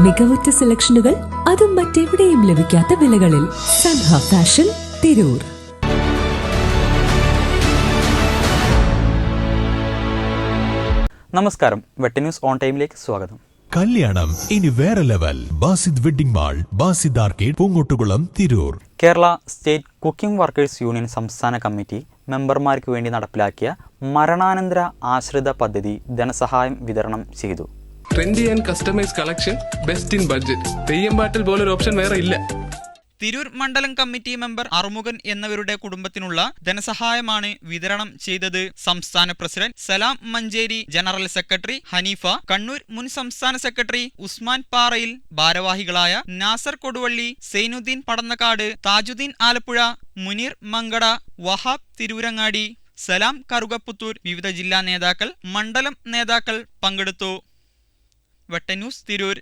മികവുറ്റ സെലക്ഷനുകൾ, അതും മറ്റെവിടെയും ലഭിക്കാത്ത വിലകളിൽ. സൻഹ ഫാഷൻ, തിരൂർ. നമസ്കാരം, വെട്ട ന്യൂസ് ഓൺ ടൈമിലേക്ക് സ്വാഗതം. കല്യാണം ഇനി വേറെ level. Basid wedding mall, Basid arcade, Poongottukulam, Tirur. Kerala state cooking workers union സംസ്ഥാന കമ്മിറ്റി മെമ്പർമാർക്ക് വേണ്ടി നടപ്പിലാക്കിയ മരണാനന്തര ആശ്രിത പദ്ധതി ധനസഹായം വിതരണം ചെയ്തു. Trendy and customise collection, best in budget. Theyyam പാട്ടിൽ പോലൊരു ഓപ്ഷൻ വേറെ ഇല്ല. തിരൂർ മണ്ഡലം കമ്മിറ്റി മെമ്പർ അറുമുഖൻ എന്നിവരുടെ കുടുംബത്തിനുള്ള ധനസഹായമാണ് വിതരണം ചെയ്തത്. സംസ്ഥാന പ്രസിഡന്റ് സലാം മഞ്ചേരി, ജനറൽ സെക്രട്ടറി ഹനീഫ, കണ്ണൂർ മുൻ സംസ്ഥാന സെക്രട്ടറി ഉസ്മാൻ പാറയിൽ, ഭാരവാഹികളായ നാസർ കൊടുവള്ളി, സൈനുദ്ദീൻ പടന്നക്കാട്, താജുദ്ദീൻ ആലപ്പുഴ, മുനീർ മങ്കട, വഹാബ് തിരൂരങ്ങാടി, സലാം കറുകപ്പുത്തൂർ, വിവിധ ജില്ലാ നേതാക്കൾ, മണ്ഡലം നേതാക്കൾ പങ്കെടുത്തു. വെട്ട ന്യൂസ്, തിരൂർ.